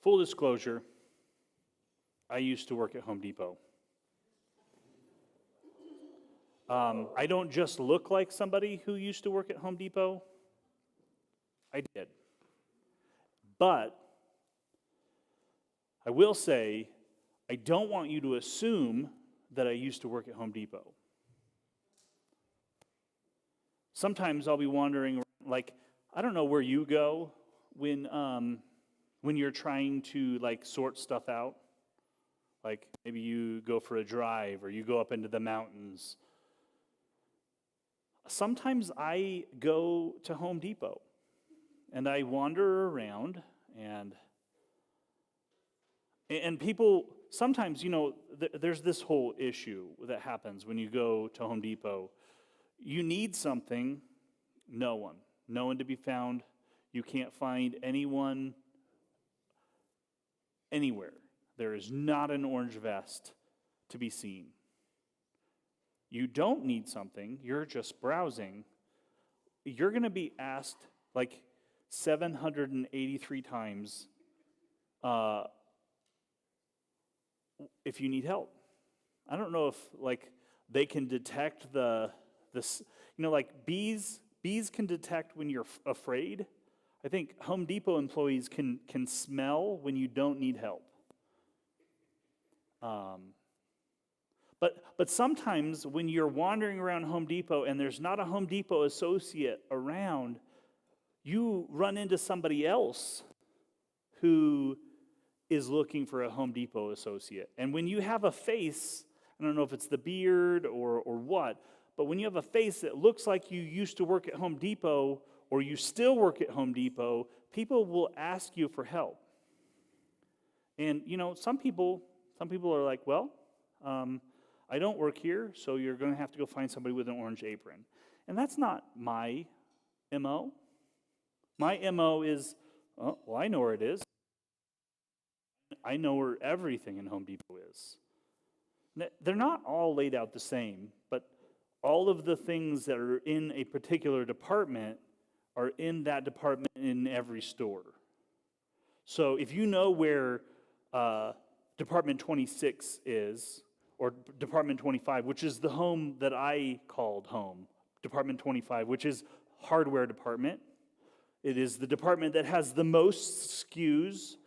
Full disclosure, I used to work at Home Depot. I don't just look like somebody who used to work at Home Depot. I did. But I will say, I don't want you to assume that I used to work at Home Depot. Sometimes I'll be wandering, like, I don't know where you go when you're trying to, like, sort stuff out. Like, maybe you go for a drive or you go up into the mountains. Sometimes I go to Home Depot and I wander around and people, sometimes, there's this whole issue that happens when you go to Home Depot. You need something, no one to be found. You can't find anyone anywhere. There is not an orange vest to be seen. You don't need something, you're just browsing. You're going to be asked like 783 times if you need help. I don't know if like they can detect like bees can detect when you're afraid. I think Home Depot employees can smell when you don't need help. But sometimes when you're wandering around Home Depot and there's not a Home Depot associate around, you run into somebody else who is looking for a Home Depot associate. And when you have a face, I don't know if it's the beard or what, but when you have a face that looks like you used to work at Home Depot or you still work at Home Depot, people will ask you for help. And some people are like, well, I don't work here, so you're going to have to go find somebody with an orange apron. And that's not my MO. My MO is, I know where it is. I know where everything in Home Depot is. They're not all laid out the same, but all of the things that are in a particular department are in that department in every store. So if you know where Department 26 is, or Department 25, which is the home that I called home, Department 25, which is hardware department. It is the department that has the most SKUs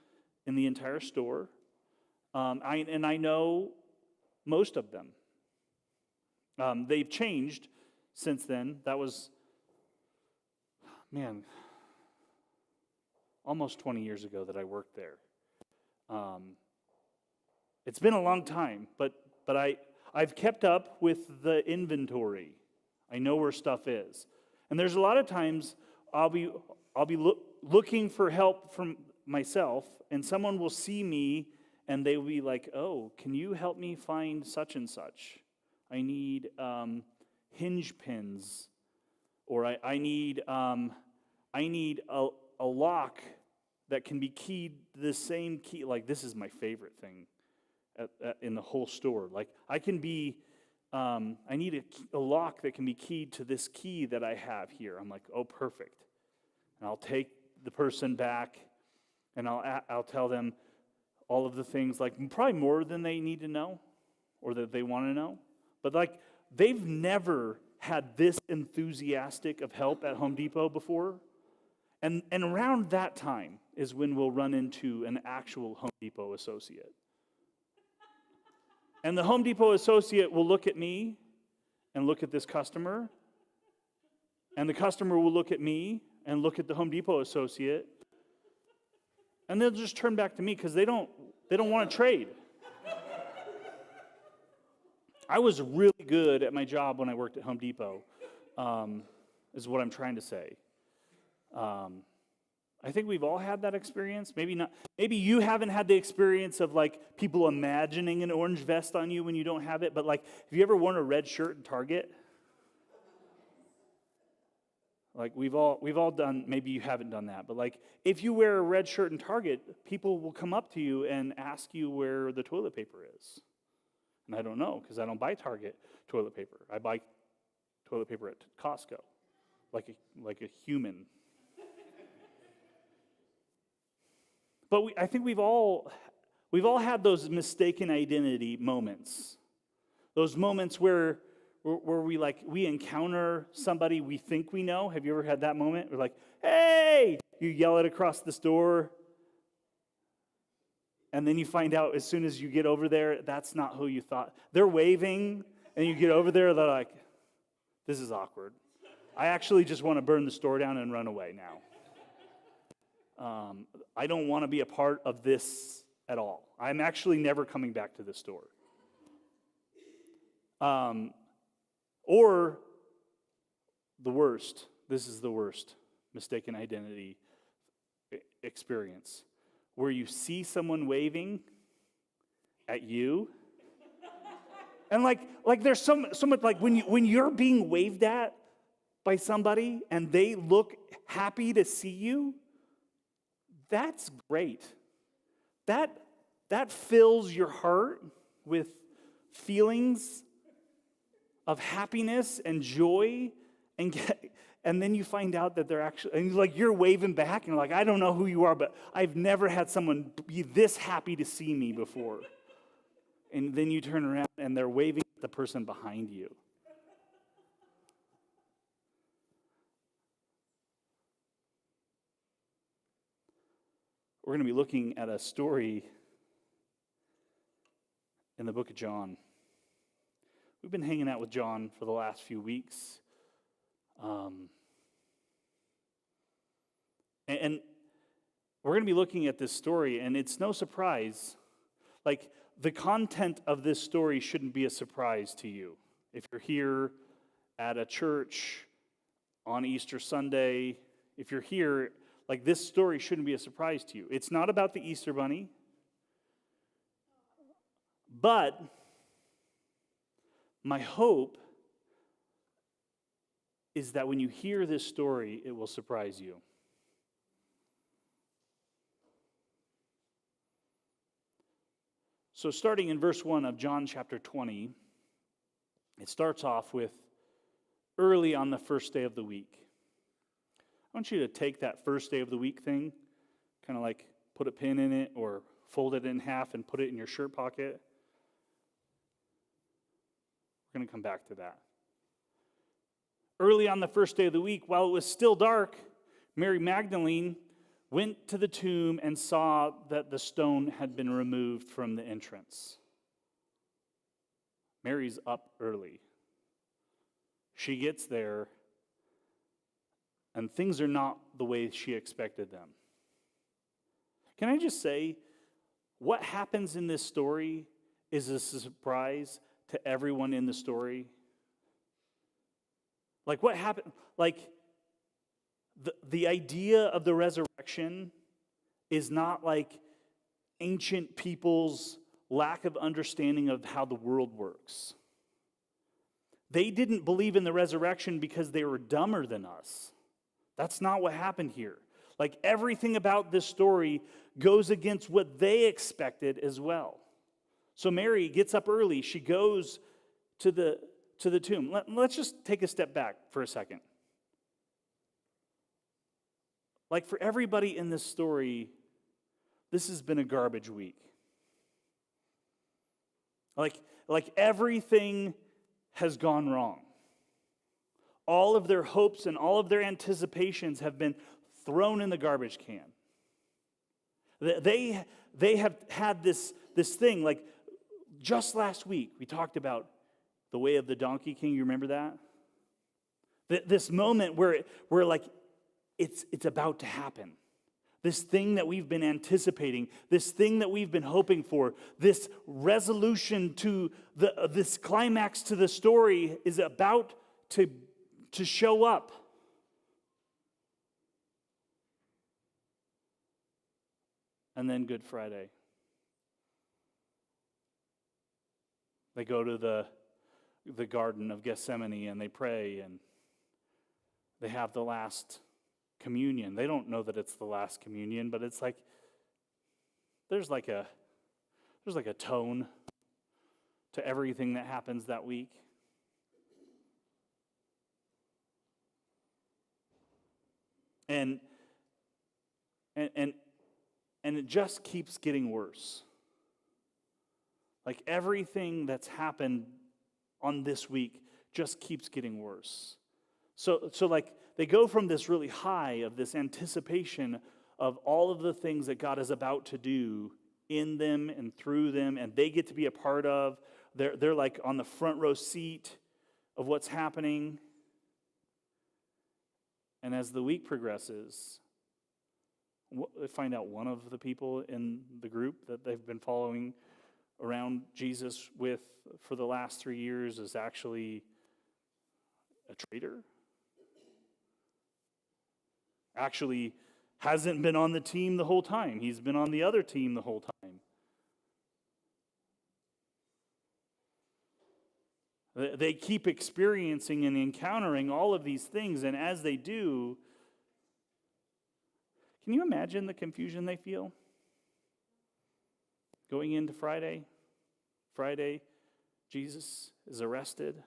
in the entire store. I know most of them. They've changed since then. That was, almost 20 years ago that I worked there. It's been a long time, but I've kept up with the inventory. I know where stuff is. And there's a lot of times I'll be looking for help from myself, and someone will see me, and they will be like, "Oh, can you help me find such and such? I need hinge pins, or I need a lock that can be keyed the same key." Like, this is my favorite thing in the whole store. Like, I need a lock that can be keyed to this key that I have here. I'm like, oh, perfect. And I'll take the person back, and I'll tell them all of the things, like probably more than they need to know or that they want to know. But like, they've never had this enthusiastic of help at Home Depot before. And around that time is when we'll run into an actual Home Depot associate. And the Home Depot associate will look at me and look at this customer. And the customer will look at me and look at the Home Depot associate. And they'll just turn back to me because they don't want to trade. I was really good at my job when I worked at Home Depot, is what I'm trying to say. I think we've all had that experience. Maybe not. Maybe you haven't had the experience of like people imagining an orange vest on you when you don't have it. But like, have you ever worn a red shirt in Target? Like we've all done. Maybe you haven't done that. But like, if you wear a red shirt in Target, people will come up to you and ask you where the toilet paper is. And I don't know because I don't buy Target toilet paper. I buy toilet paper at Costco, like a human. But I think we've all had those mistaken identity moments. Those moments where we encounter somebody we think we know. Have you ever had that moment? We're like, hey! You yell it across the store. And then you find out as soon as you get over there, that's not who you thought. They're waving, and you get over there, they're like, this is awkward. I actually just want to burn the store down and run away now. I don't want to be a part of this at all. I'm actually never coming back to this store. Or the worst, this is the worst mistaken identity experience, where you see someone waving at you, and like there's so much, like when you're being waved at by somebody and they look happy to see you, that's great. That fills your heart with feelings of happiness and joy, and then you find out that they're actually, and like you're waving back, and you're like, I don't know who you are, but I've never had someone be this happy to see me before. And then you turn around and they're waving at the person behind you. We're going to be looking at a story in the book of John. We've been hanging out with John for the last few weeks. And we're going to be looking at this story, and it's no surprise. Like, the content of this story shouldn't be a surprise to you. If you're here at a church on Easter Sunday, if you're here, like, this story shouldn't be a surprise to you. It's not about the Easter bunny, but my hope is that when you hear this story, it will surprise you. So starting in verse 1 of John chapter 20, it starts off with early on the first day of the week. I want you to take that first day of the week thing, kind of like put a pin in it or fold it in half and put it in your shirt pocket. We're going to come back to that. Early on the first day of the week, while it was still dark, Mary Magdalene went to the tomb and saw that the stone had been removed from the entrance. Mary's up early. She gets there, and things are not the way she expected them. Can I just say, what happens in this story is a surprise to everyone in the story. Like, what happened? Like, the idea of the resurrection is not like ancient people's lack of understanding of how the world works. They didn't believe in the resurrection because they were dumber than us. That's not what happened here. Like, everything about this story goes against what they expected as well. So Mary gets up early. She goes to the tomb. Let's just take a step back for a second. Like, for everybody in this story, this has been a garbage week. Like everything has gone wrong. All of their hopes and all of their anticipations have been thrown in the garbage can. They have had this thing, like just last week, we talked about the way of the Donkey King. You remember that? This moment where like it's about to happen. This thing that we've been anticipating, this thing that we've been hoping for, this resolution to this climax to the story is about to show up. And then Good Friday. They go to the Garden of Gethsemane and they pray and they have the last communion. They don't know that it's the last communion, but it's like there's like a tone to everything that happens that week. And And it just keeps getting worse. Like everything that's happened on this week just keeps getting worse. So like they go from this really high of this anticipation of all of the things that God is about to do in them and through them, and they get to be a part of. They're like on the front row seat of what's happening. And as the week progresses, find out one of the people in the group that they've been following around Jesus with for the last 3 years is actually a traitor. Actually hasn't been on the team the whole time. He's been on the other team the whole time. They keep experiencing and encountering all of these things, and as they do, can you imagine the confusion they feel? Going into Friday, Jesus is arrested,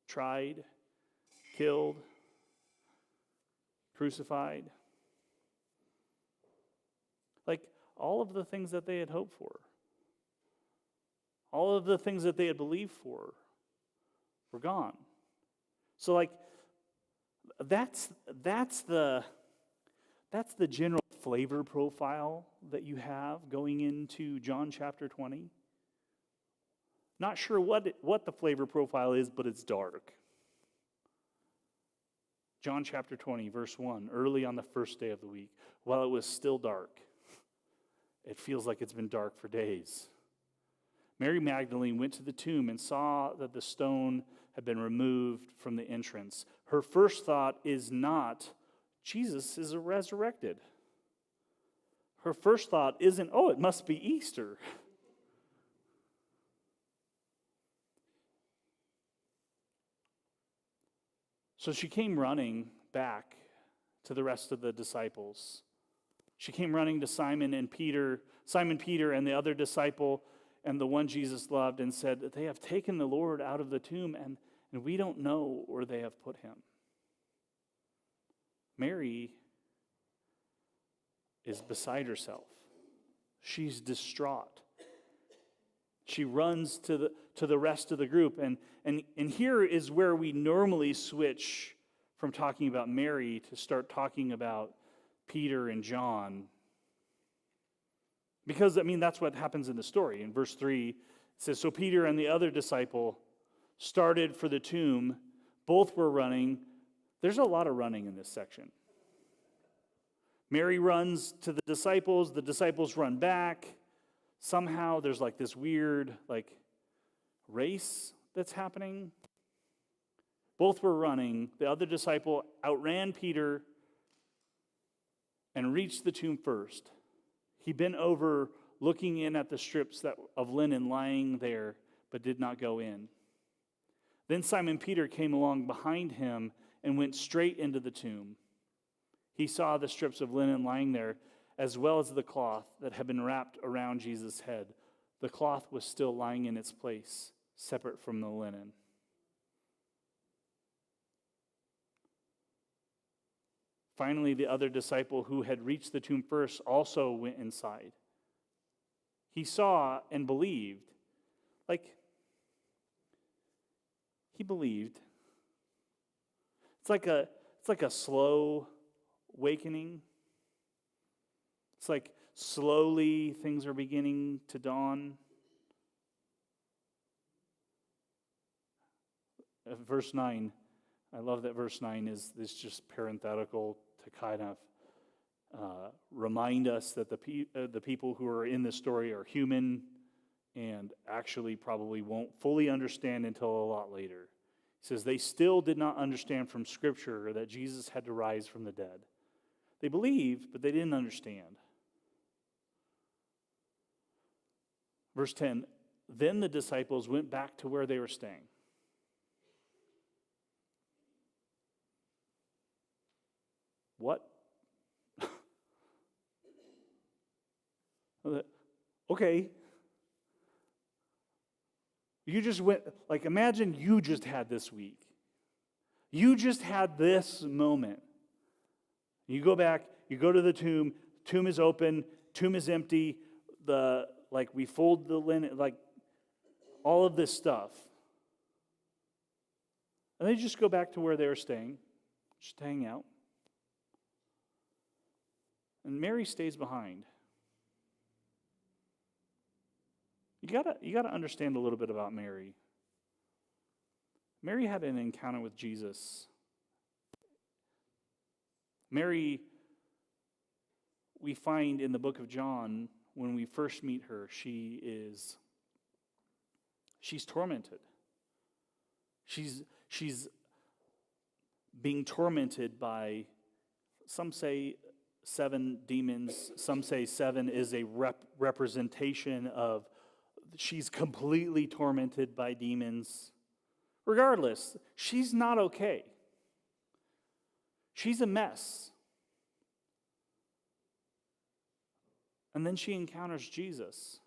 tried, killed, crucified. Like all of the things that they had hoped for, all of the things that they had believed for, were gone. So like that's the general flavor profile that you have going into John chapter 20. Not sure what the flavor profile is, but it's dark. John chapter 20, verse 1, early on the first day of the week, while it was still dark, it feels like it's been dark for days. Mary Magdalene went to the tomb and saw that the stone had been removed from the entrance. Her first thought is not, Jesus is resurrected. Her first thought isn't, oh, it must be Easter. So she came running back to the rest of the disciples. She came running to Simon Peter and the other disciple and the one Jesus loved, and said that they have taken the Lord out of the tomb, and we don't know where they have put him. Mary is beside herself. She's distraught. She runs to the rest of the group, and here is where we normally switch from talking about Mary to start talking about Peter and John. Because, that's what happens in the story. In verse 3, it says, so Peter and the other disciple started for the tomb. Both were running. There's a lot of running in this section. Mary runs to the disciples run back. Somehow there's like this weird race that's happening. Both were running. The other disciple outran Peter and reached the tomb first. He bent over, looking in at the strips of linen lying there, but did not go in. Then Simon Peter came along behind him and went straight into the tomb. He saw the strips of linen lying there, as well as the cloth that had been wrapped around Jesus' head. The cloth was still lying in its place, separate from the linen. Finally, the other disciple who had reached the tomb first also went inside. He saw and believed. He believed. It's like a slow awakening. It's like slowly things are beginning to dawn. Verse 9, I love that verse 9 is just parenthetical to kind of remind us that the people who are in this story are human and actually probably won't fully understand until a lot later. He says they still did not understand from Scripture that Jesus had to rise from the dead. They believed, but they didn't understand. Verse 10, then the disciples went back to where they were staying. What? Okay. You just went, imagine you just had this week. You just had this moment. You go back, you go to the tomb is open, tomb is empty, we fold the linen, like all of this stuff. And they just go back to where they were staying, just hang out. And Mary stays behind. You gotta understand a little bit about Mary. Mary had an encounter with Jesus. Mary, we find in the book of John, when we first meet her, she's tormented. She's being tormented by, some say 7 demons, some say 7 is a representation of, she's completely tormented by demons. Regardless, she's not okay. She's a mess. And then she encounters Jesus.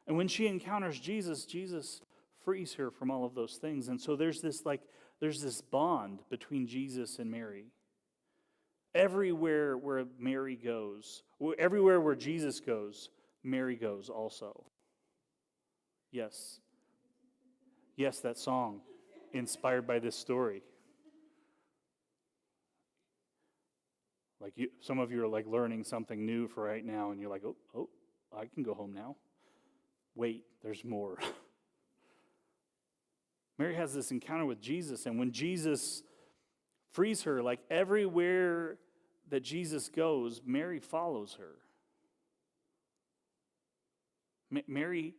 And when she encounters Jesus, Jesus frees her from all of those things. And so there's this bond between Jesus and Mary. Everywhere where Mary goes, everywhere where Jesus goes, Mary goes also. Yes. Yes, that song, inspired by this story. Some of you are learning something new for right now, and you're like, oh, I can go home now. Wait, there's more. Mary has this encounter with Jesus, and when Jesus frees her, everywhere that Jesus goes, Mary follows her. Mary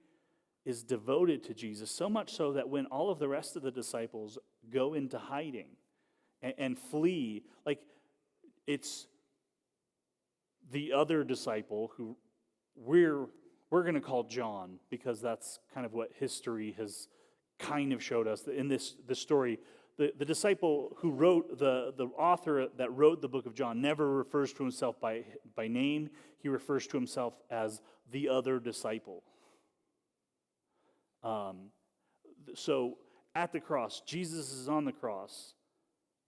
is devoted to Jesus, so much so that when all of the rest of the disciples go into hiding and flee, it's the other disciple who we're going to call John, because that's kind of what history has kind of showed us in this story. The disciple who wrote, the author that wrote the book of John, never refers to himself by name. He refers to himself as the other disciple. So at the cross, Jesus is on the cross,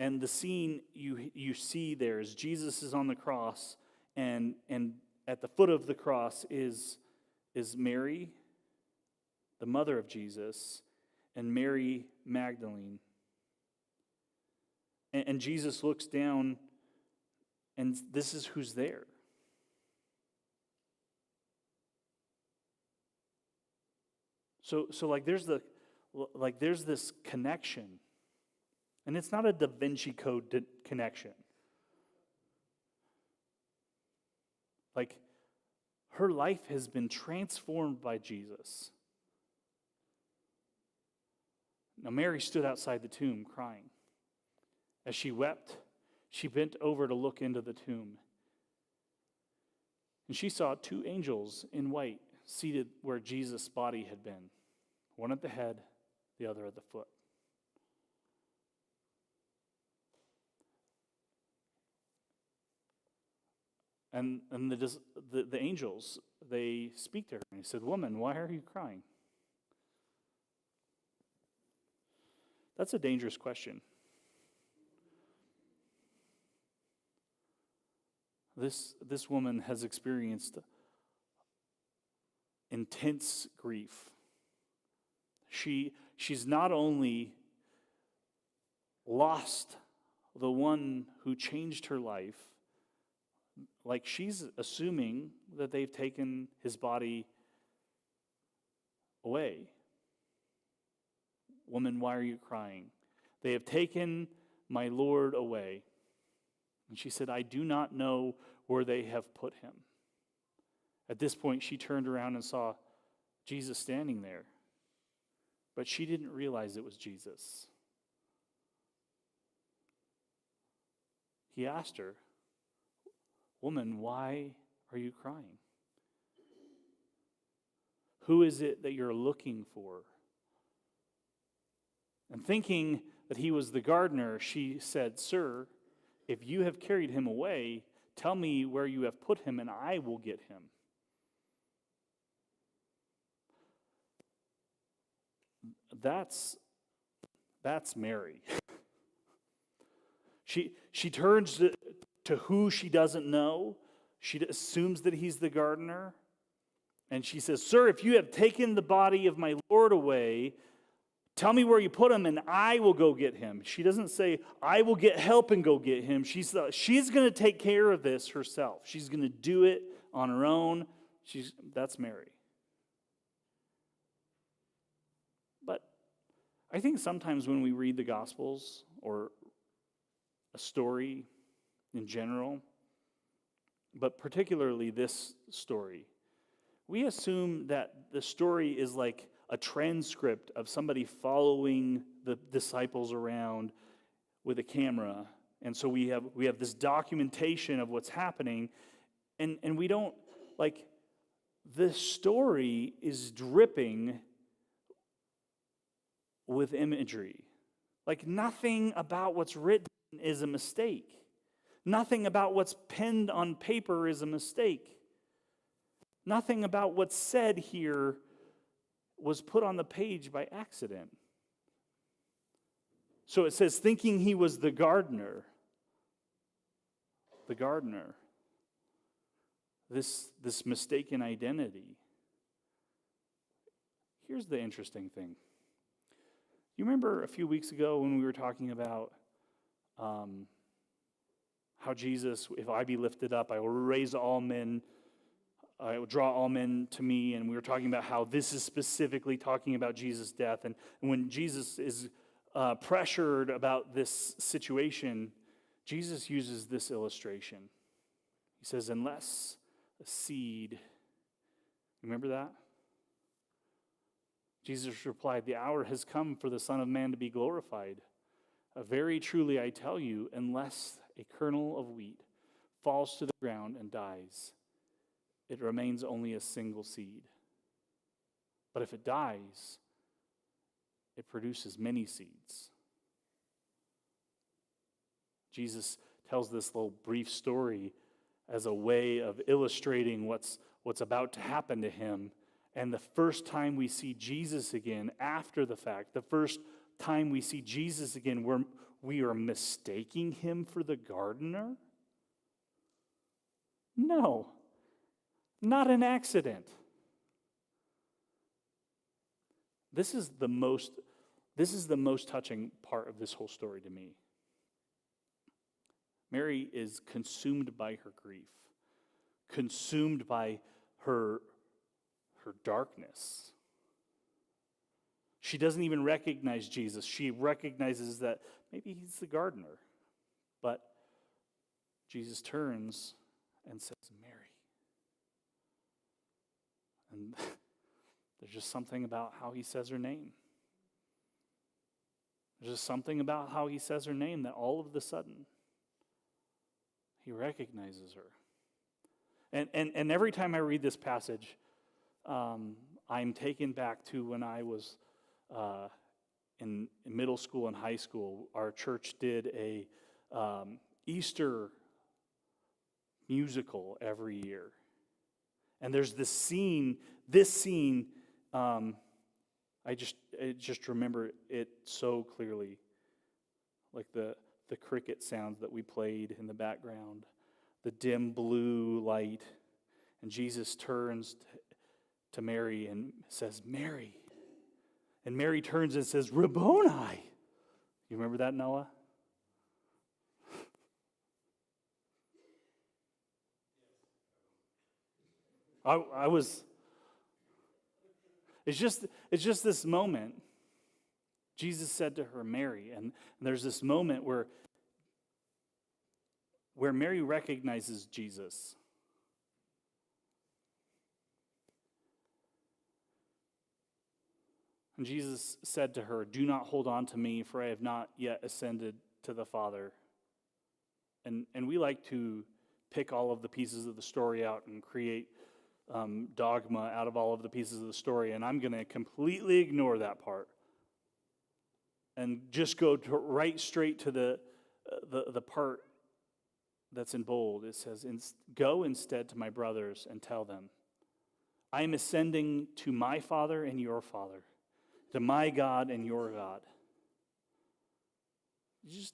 and the scene you see there is Jesus is on the cross, and at the foot of the cross is Mary, the mother of Jesus, and Mary Magdalene. And Jesus looks down, and this is who's there. So there's this connection, and it's not a Da Vinci Code connection. Her life has been transformed by Jesus. Now Mary stood outside the tomb crying. As she wept, she bent over to look into the tomb, and she saw 2 angels in white seated where Jesus' body had been. One at the head, the other at the foot. And the angels, they speak to her, and he said, "Woman, why are you crying?" That's a dangerous question. This woman has experienced intense grief. She's not only lost the one who changed her life, she's assuming that they've taken his body away. Woman, why are you crying? They have taken my Lord away. And she said, I do not know where they have put him. At this point, she turned around and saw Jesus standing there. But she didn't realize it was Jesus. He asked her, "Woman, why are you crying? Who is it that you're looking for?" And thinking that he was the gardener, she said, "Sir, if you have carried him away, tell me where you have put him, and I will get him." That's Mary. She turns to who she doesn't know, She assumes that he's the gardener. And she says, "Sir, if you have taken the body of my Lord away, tell me where you put him and I will go get him." She doesn't say, "I will get help and go get him." She's going to take care of this herself. She's going to do it on her own. That's Mary. But I think sometimes when we read the Gospels or a story in general, but particularly this story, we assume that the story is like a transcript of somebody following the disciples around with a camera. And so we have this documentation of what's happening, and we don't, like, the story is dripping with imagery. Like, nothing about what's written is a mistake. Nothing about what's penned on paper is a mistake. Nothing about what's said here was put on the page by accident. So it says, thinking he was the gardener. The gardener. This mistaken identity. Here's the interesting thing. You remember a few weeks ago when we were talking about how Jesus, if I be lifted up, I will raise all men, I will draw all men to me, and we were talking about how this is specifically talking about Jesus' death. And when Jesus is pressured about this situation, Jesus uses this illustration. He says, unless a seed, remember that? Jesus replied, "The hour has come for the Son of Man to be glorified. Very truly I tell you, unless a kernel of wheat falls to the ground and dies, it remains only a single seed. But if it dies, it produces many seeds." Jesus tells this little brief story as a way of illustrating what's about to happen to him. And the first time we see Jesus again after the fact, the first time we see Jesus again, we are mistaking him for the gardener? No, not an accident. This is the most touching part of this whole story to me. Mary is consumed by her grief, consumed by her darkness. She doesn't even recognize Jesus. She recognizes that maybe he's the gardener. But Jesus turns and says, "Mary." And there's just something about how he says her name. There's just something about how he says her name that all of a sudden he recognizes her. And every time I read this passage, I'm taken back to when I was in middle school and high school. Our church did a Easter musical every year. And there's this scene, I just remember it so clearly. Like the cricket sounds that we played in the background, the dim blue light, and Jesus turns to Mary and says, "Mary." And Mary turns and says, "Rabboni." You remember that, Noah? It's just this moment. Jesus said to her, "Mary," and there's this moment where Mary recognizes Jesus. And Jesus said to her, "Do not hold on to me, for I have not yet ascended to the Father." And we like to pick all of the pieces of the story out and create dogma out of all of the pieces of the story, and I'm going to completely ignore that part and just go right straight to the part that's in bold. It says, "Go instead to my brothers and tell them, I am ascending to my Father and your Father, to my God and your God." You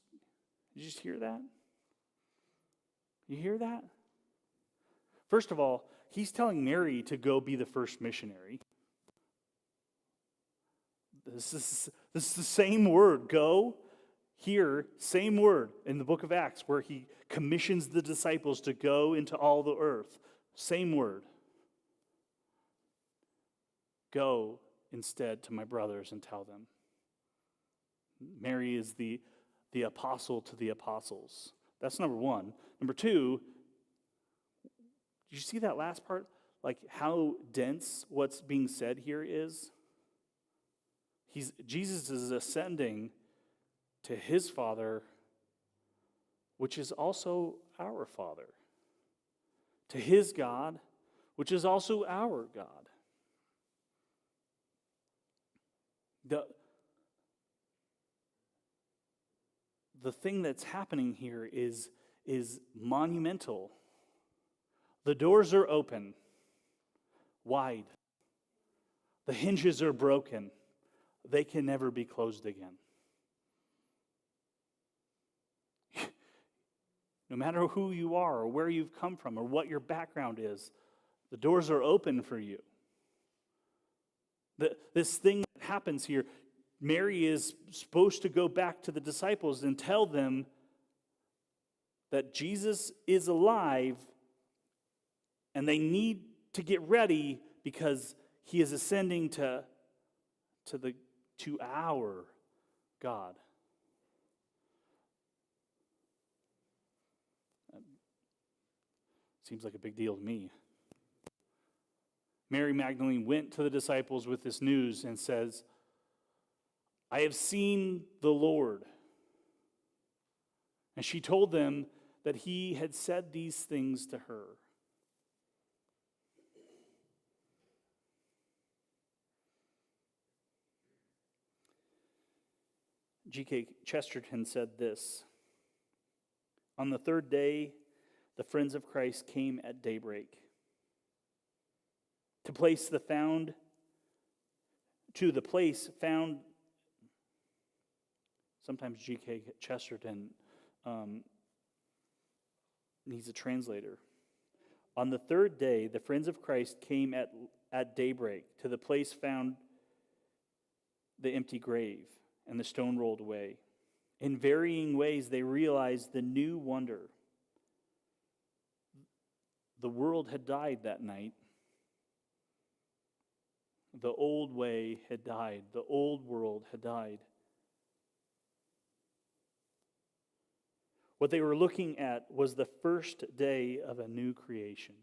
just hear that? You hear that? First of all, he's telling Mary to go be the first missionary. This is the same word, go. Here, same word in the book of Acts where he commissions the disciples to go into all the earth. Same word. Go instead to my brothers and tell them. Mary is the apostle to the apostles. That's number one. Number two, did you see that last part? Like how dense what's being said here is? Jesus is ascending to his Father, which is also our Father. To his God, which is also our God. The thing that's happening here is monumental. The doors are open, wide. The hinges are broken. They can never be closed again. No matter who you are or where you've come from or what your background is, the doors are open for you. This thing that happens here, Mary is supposed to go back to the disciples and tell them that Jesus is alive and they need to get ready because he is ascending to our God. Seems like a big deal to me. Mary Magdalene went to the disciples with this news and says, I have seen the Lord. And she told them that he had said these things to her. G.K. Chesterton said this, on the third day, the friends of Christ came at daybreak to the place found. Sometimes G.K. Chesterton needs a translator. On the third day, the friends of Christ came at daybreak to the place found the empty grave and the stone rolled away. In varying ways, they realized the new wonder. The world had died that night. The old way had died. The old world had died. What they were looking at was the first day of a new creation.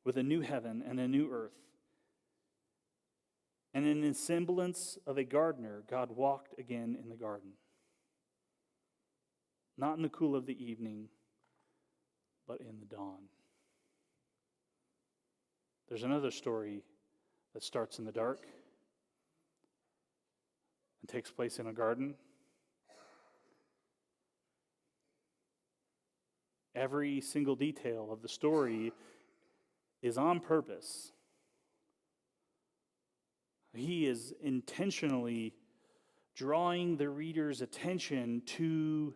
With a new heaven and a new earth. And in the semblance of a gardener, God walked again in the garden. Not in the cool of the evening, but in the dawn. There's another story that starts in the dark and takes place in a garden. Every single detail of the story is on purpose. He is intentionally drawing the reader's attention to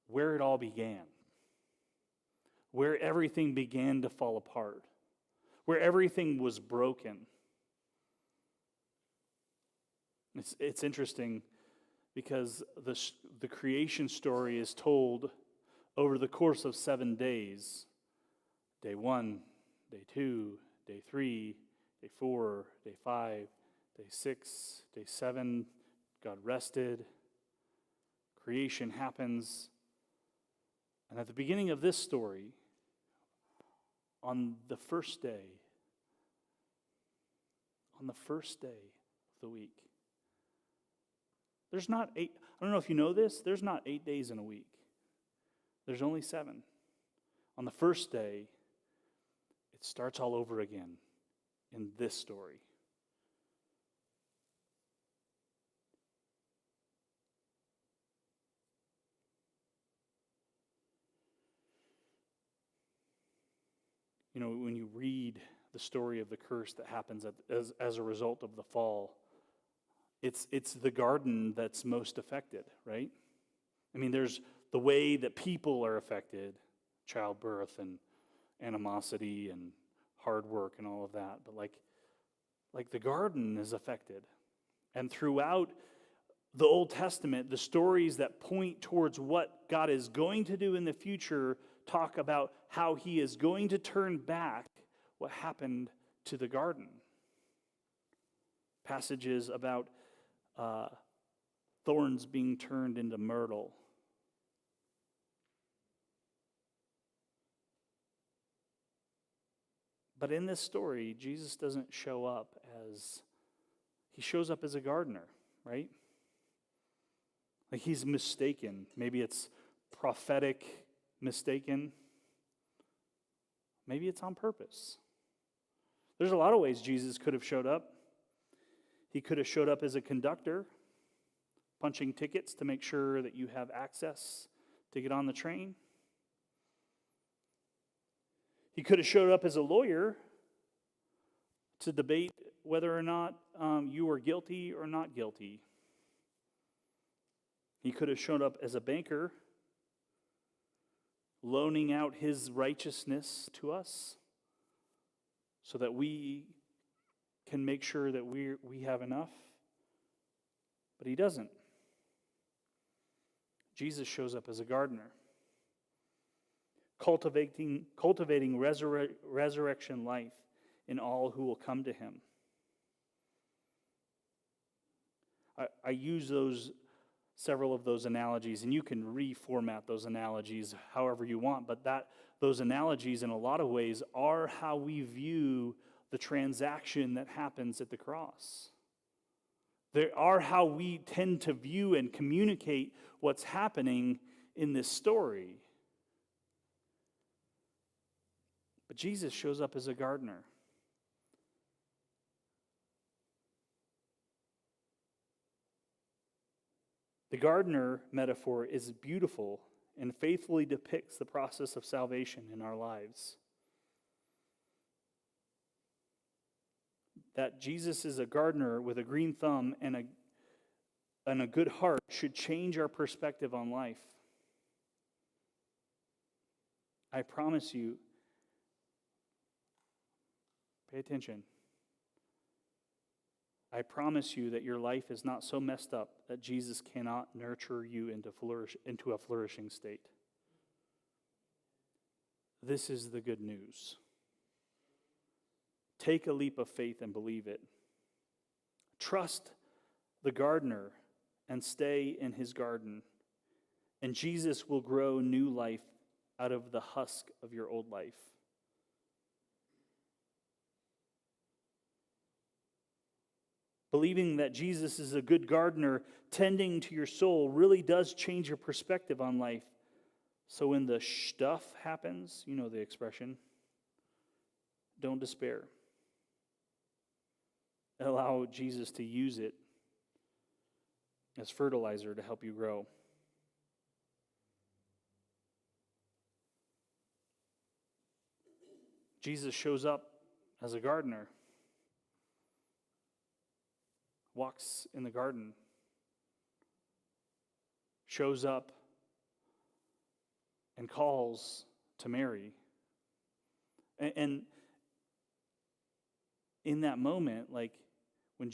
where it all began, where everything began to fall apart, where everything was broken. It's interesting because the creation story is told over the course of 7 days. Day 1, day 2, day 3, day 4, day 5, day 6, day 7, God rested. Creation happens. And at the beginning of this story, on the first day of the week, there's not 8, I don't know if you know this, there's not 8 days in a week. There's only 7. On the first day, it starts all over again in this story. You know, when you read the story of the curse that happens as a result of the fall, it's the garden that's most affected, right? I mean, there's the way that people are affected, childbirth and animosity and hard work and all of that. But like the garden is affected. And throughout the Old Testament, the stories that point towards what God is going to do in the future talk about how he is going to turn back what happened to the garden. Passages about thorns being turned into myrtle. But in this story, Jesus doesn't show up he shows up as a gardener, right? Like he's mistaken. Maybe it's prophetic mistaken. Maybe it's on purpose. There's a lot of ways Jesus could have showed up. He could have showed up as a conductor, punching tickets to make sure that you have access to get on the train. He could have showed up as a lawyer to debate whether or not you were guilty or not guilty. He could have shown up as a banker, loaning out his righteousness to us so that we can make sure that we have enough. But he doesn't. Jesus shows up as a gardener, cultivating resurrection life in all who will come to him. I use several of those analogies, and you can reformat those analogies however you want, but those analogies in a lot of ways are how we view the transaction that happens at the cross. They are how we tend to view and communicate what's happening in this story. But Jesus shows up as a gardener. The gardener metaphor is beautiful and faithfully depicts the process of salvation in our lives. That Jesus is a gardener with a green thumb and a good heart should change our perspective on life. I promise you, pay attention. I promise you that your life is not so messed up that Jesus cannot nurture you into a flourishing state. This is the good news. Take a leap of faith and believe it. Trust the gardener and stay in his garden, and Jesus will grow new life out of the husk of your old life. Believing that Jesus is a good gardener tending to your soul really does change your perspective on life. So when the stuff happens, you know the expression, don't despair. Allow Jesus to use it as fertilizer to help you grow. Jesus shows up as a gardener, walks in the garden, shows up and calls to Mary. And in that moment, like when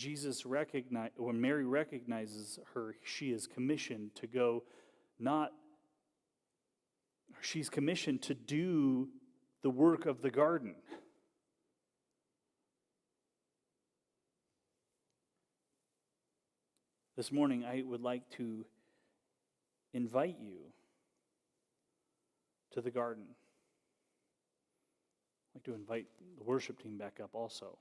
Mary recognizes her, she is commissioned to go, she's commissioned to do the work of the garden. This morning, I would like to invite you to the garden. I'd like to invite the worship team back up also.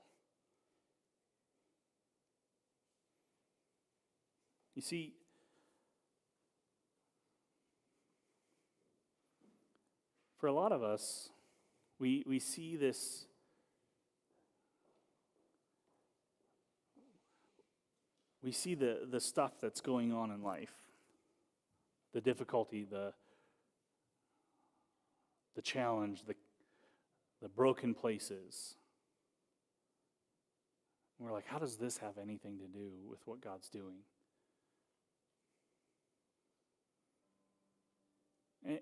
You see, for a lot of us, we see this we see the stuff that's going on in life, the difficulty, the challenge, the broken places. And we're like, how does this have anything to do with what God's doing?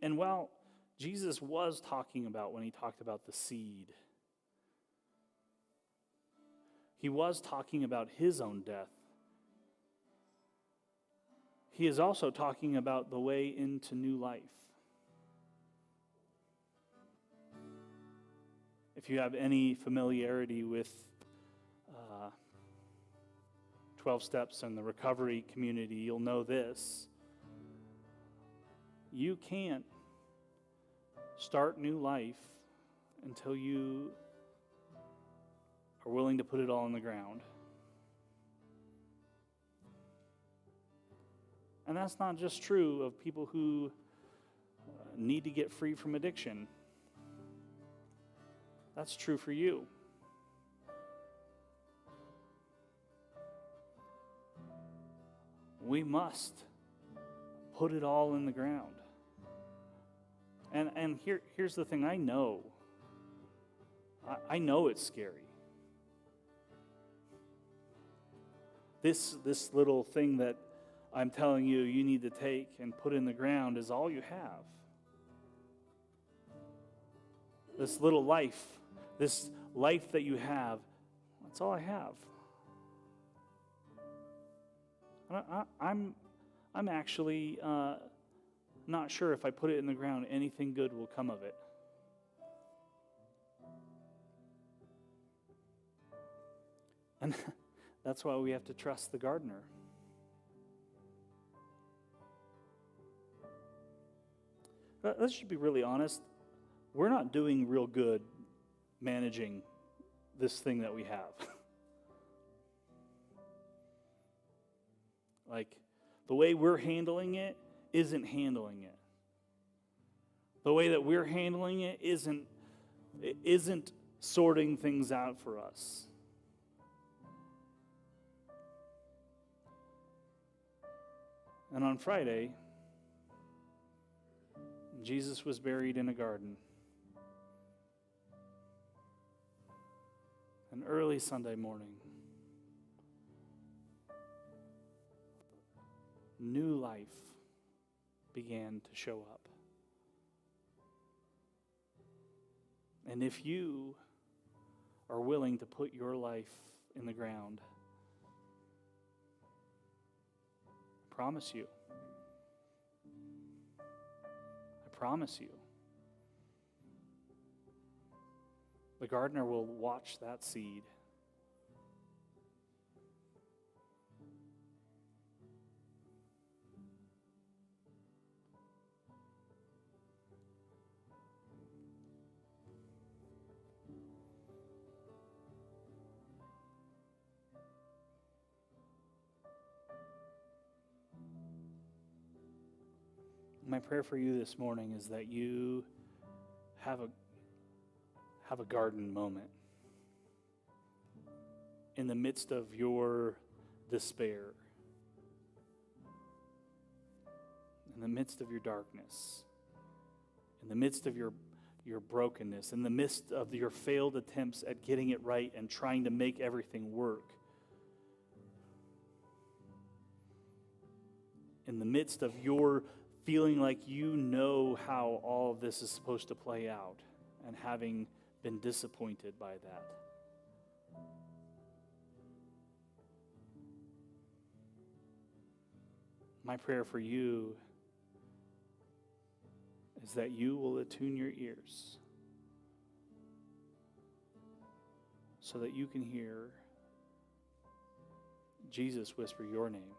And while Jesus was talking about, when he talked about the seed, he was talking about his own death. He is also talking about the way into new life. If you have any familiarity with 12 steps and the recovery community, you'll know this. You can't start new life until you are willing to put it all on the ground. And that's not just true of people who need to get free from addiction. That's true for you. We must put it all in the ground. And here's the thing, I know it's scary. This little thing that I'm telling you need to take and put in the ground is all you have. This little life, this life that you have, that's all I have. I'm actually not sure if I put it in the ground, anything good will come of it. And that's why we have to trust the gardener. Let's just be really honest. We're not doing real good managing this thing that we have. Like, the way we're handling it isn't handling it. The way that we're handling it isn't sorting things out for us. And on Friday, Jesus was buried in a garden. And early Sunday morning, new life began to show up. And if you are willing to put your life in the ground, I promise you, the gardener will watch that seed My prayer for you this morning is that you have a garden moment in the midst of your despair, in the midst of your darkness, in the midst of your brokenness, in the midst of your failed attempts at getting it right and trying to make everything work. In the midst of your feeling like you know how all of this is supposed to play out and having been disappointed by that. My prayer for you is that you will attune your ears so that you can hear Jesus whisper your name.